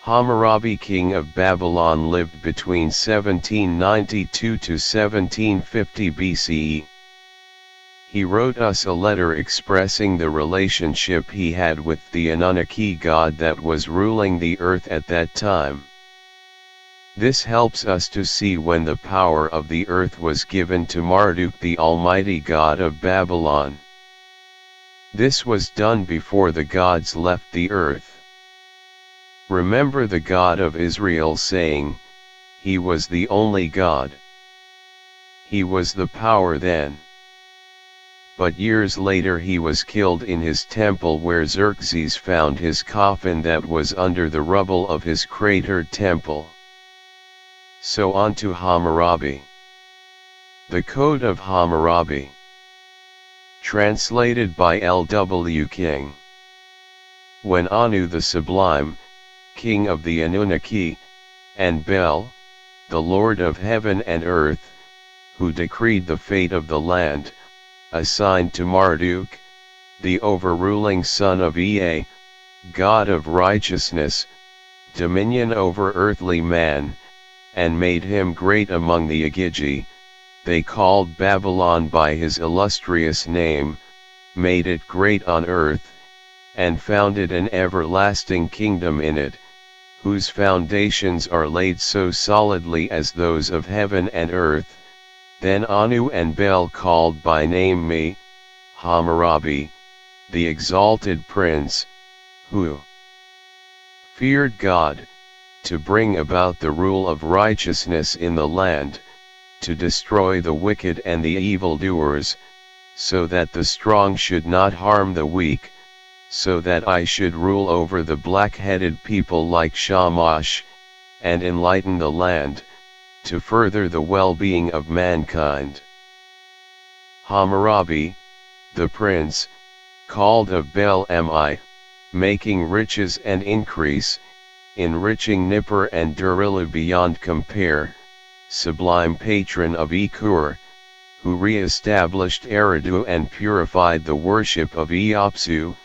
Hammurabi, king of Babylon, lived between 1792 to 1750 BCE. He wrote us a letter expressing the relationship he had with the Anunnaki god that was ruling the earth at that time. This helps us to see when the power of the earth was given to Marduk, the almighty god of Babylon. This was done before the gods left the earth. Remember the God of Israel saying, he was the only God. He was the power then. But years later he was killed in his temple, where Xerxes found his coffin that was under the rubble of his cratered temple. So on to Hammurabi. The Code of Hammurabi. Translated by L.W. King. When Anu the Sublime, king of the Anunnaki, and Bel, the Lord of heaven and earth, who decreed the fate of the land, assigned to Marduk, the overruling son of Ea, god of righteousness, dominion over earthly man, and made him great among the Agigi, they called Babylon by his illustrious name, made it great on earth, and founded an everlasting kingdom in it, whose foundations are laid so solidly as those of heaven and earth. Then Anu and Bel called by name me, Hammurabi, the exalted prince, who feared God, to bring about the rule of righteousness in the land, to destroy the wicked and the evildoers, so that the strong should not harm the weak, so that I should rule over the black-headed people like Shamash, and enlighten the land, to further the well-being of mankind. Hammurabi, the prince, called of Bel am I, making riches and increase, enriching Nippur and Durilu beyond compare, sublime patron of Ekur, who re-established Eridu and purified the worship of Eopsu,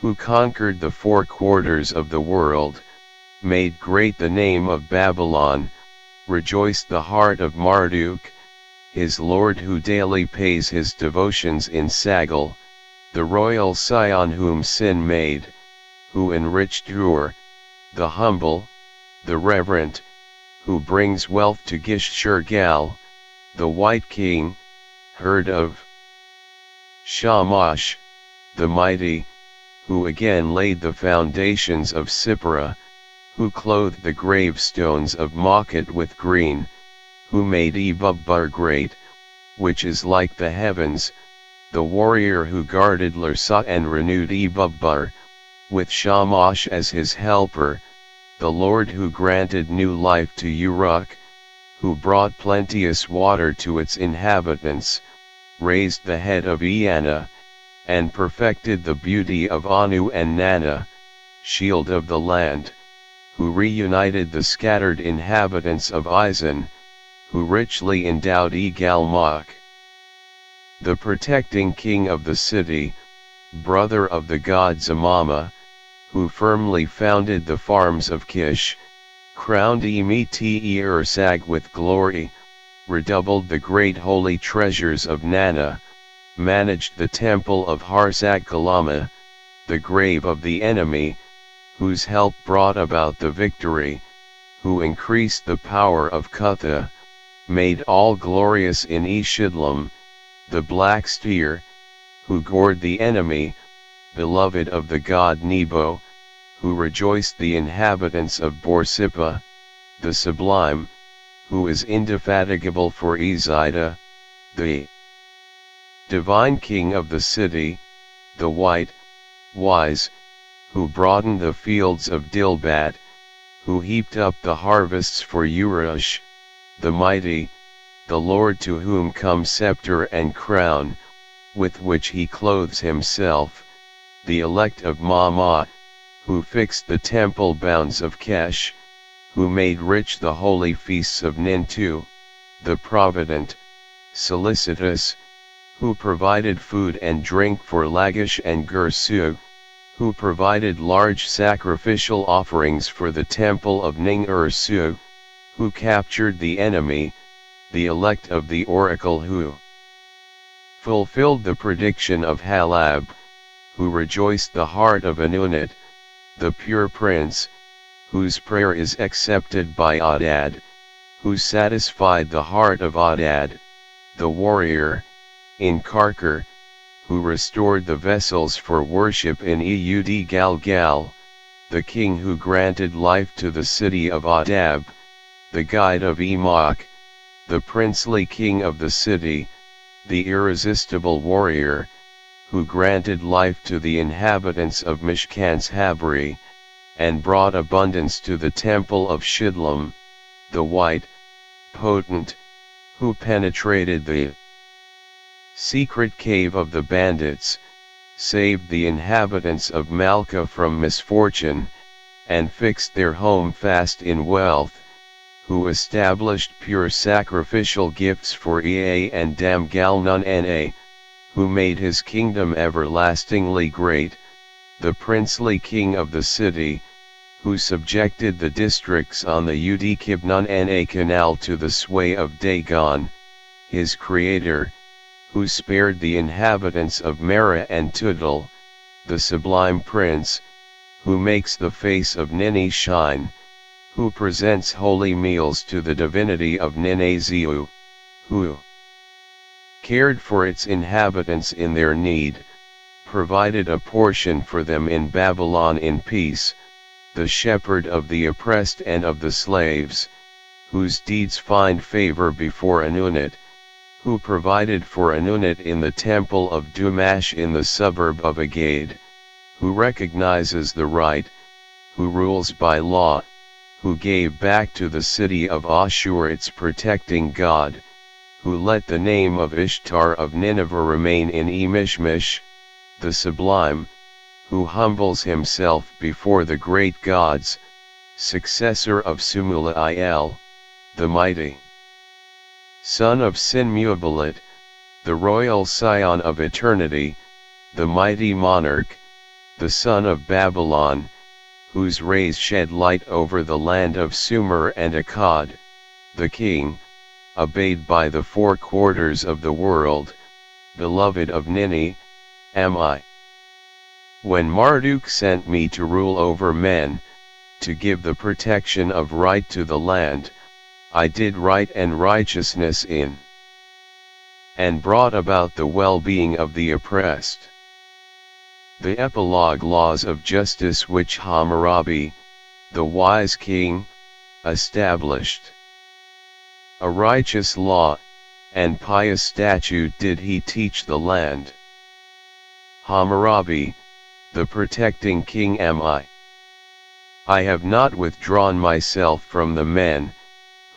who conquered the four quarters of the world, made great the name of Babylon, rejoiced the heart of Marduk, his lord, who daily pays his devotions in Sagal, the royal scion whom sin made, who enriched Ur, the humble, the reverent, who brings wealth to Gish-Shurgal, the white king, heard of Shamash, the mighty, who again laid the foundations of Sippara, who clothed the gravestones of Makut with green, who made Ebubbar great, which is like the heavens, the warrior who guarded Larsa and renewed Ebubbar, with Shamash as his helper, the Lord who granted new life to Uruk, who brought plenteous water to its inhabitants, raised the head of Eanna, and perfected the beauty of Anu and Nana, shield of the land, who reunited the scattered inhabitants of Izan, who richly endowed Egalmok, the protecting king of the city, brother of the god Zamama, who firmly founded the farms of Kish, crowned Emet-Ersag with glory, redoubled the great holy treasures of Nana, managed the temple of Harsag-Kalama, the grave of the enemy, whose help brought about the victory, who increased the power of Kutha, made all glorious in Eshidlam, the black steer, who gored the enemy, beloved of the god Nebo, who rejoiced the inhabitants of Borsippa, the sublime, who is indefatigable for Izida, the divine king of the city, the white, wise, who broadened the fields of Dilbat, who heaped up the harvests for Urush, the mighty, the Lord to whom come scepter and crown, with which he clothes himself, the elect of Mama, who fixed the temple bounds of Kesh, who made rich the holy feasts of Nintu, the provident, solicitous, who provided food and drink for Lagish and Gursu, who provided large sacrificial offerings for the temple of Ning-Ursu, who captured the enemy, the elect of the oracle who fulfilled the prediction of Halab, who rejoiced the heart of Anunit, the pure prince, whose prayer is accepted by Adad, who satisfied the heart of Adad, the warrior, in Karkar, who restored the vessels for worship in Eud Galgal, the king who granted life to the city of Adab, the guide of Emach, the princely king of the city, the irresistible warrior, who granted life to the inhabitants of Mishkan's Habri, and brought abundance to the temple of Shidlam, the white, potent, who penetrated the secret cave of the bandits, saved the inhabitants of Malka from misfortune, and fixed their home fast in wealth, who established pure sacrificial gifts for Ea and Damgalnun-Na, who made his kingdom everlastingly great, the princely king of the city, who subjected the districts on the Udikibnun-Na canal to the sway of Dagon, his creator, who spared the inhabitants of Mara and Tudal, the sublime prince, who makes the face of Nini shine, who presents holy meals to the divinity of Nineziu, who cared for its inhabitants in their need, provided a portion for them in Babylon in peace, the shepherd of the oppressed and of the slaves, whose deeds find favor before Anunit, who provided for Anunit in the temple of Dumash in the suburb of Agade, who recognizes the right, who rules by law, who gave back to the city of Ashur its protecting God, who let the name of Ishtar of Nineveh remain in Emishmish, the sublime, who humbles himself before the great gods, successor of Sumula-il, the mighty, son of Sinmubilit, the royal scion of eternity, the mighty monarch, the son of Babylon, whose rays shed light over the land of Sumer and Akkad, the king, obeyed by the four quarters of the world, beloved of Nini, am I. When Marduk sent me to rule over men, to give the protection of right to the land, I did right and righteousness in, and brought about the well-being of the oppressed. The epilogue laws of justice which Hammurabi, the wise king, established. A righteous law, and pious statute did he teach the land. Hammurabi, the protecting king am I. I have not withdrawn myself from the men,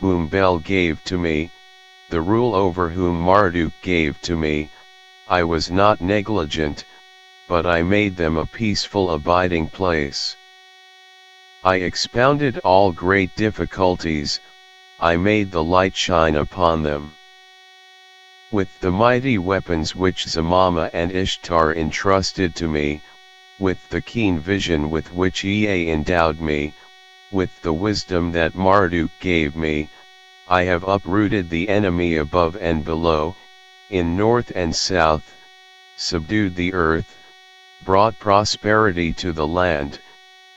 whom Bel gave to me, the rule over whom Marduk gave to me. I was not negligent, but I made them a peaceful abiding place. I expounded all great difficulties, I made the light shine upon them. With the mighty weapons which Zamama and Ishtar entrusted to me, with the keen vision with which Ea endowed me, with the wisdom that Marduk gave me, I have uprooted the enemy above and below, in north and south, subdued the earth, brought prosperity to the land,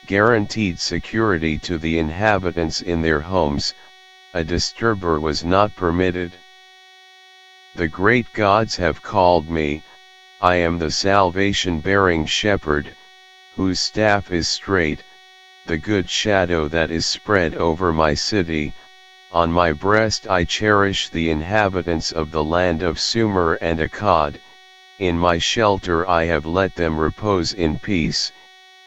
guaranteed security to the inhabitants in their homes, a disturber was not permitted. The great gods have called me, I am the salvation-bearing shepherd, whose staff is straight, the good shadow that is spread over my city. On my breast I cherish the inhabitants of the land of Sumer and Akkad, in my shelter I have let them repose in peace,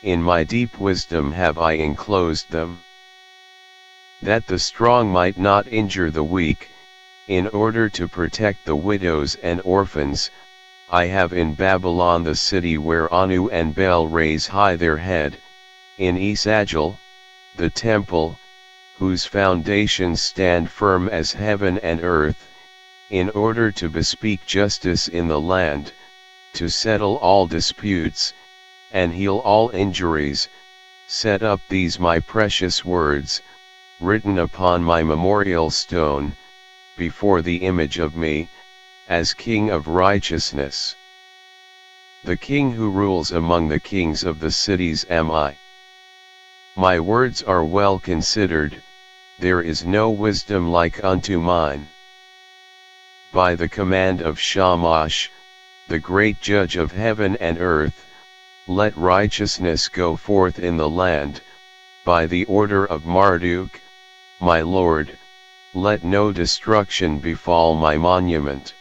in my deep wisdom have I enclosed them. That the strong might not injure the weak, in order to protect the widows and orphans, I have in Babylon the city where Anu and Bel raise high their head, in Esagil, the temple, whose foundations stand firm as heaven and earth, in order to bespeak justice in the land, to settle all disputes, and heal all injuries, set up these my precious words, written upon my memorial stone, before the image of me, as King of righteousness. The King who rules among the kings of the cities am I. My words are well considered, there is no wisdom like unto mine. By the command of Shamash, the great judge of heaven and earth, let righteousness go forth in the land, by the order of Marduk, my lord, let no destruction befall my monument.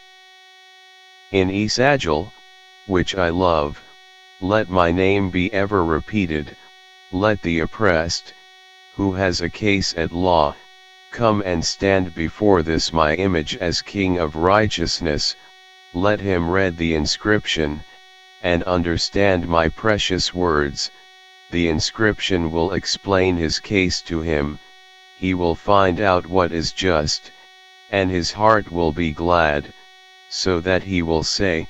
In Esagil, which I love, let my name be ever repeated, let the oppressed, who has a case at law, come and stand before this my image as King of righteousness, let him read the inscription, and understand my precious words, the inscription will explain his case to him, he will find out what is just, and his heart will be glad, so that he will say,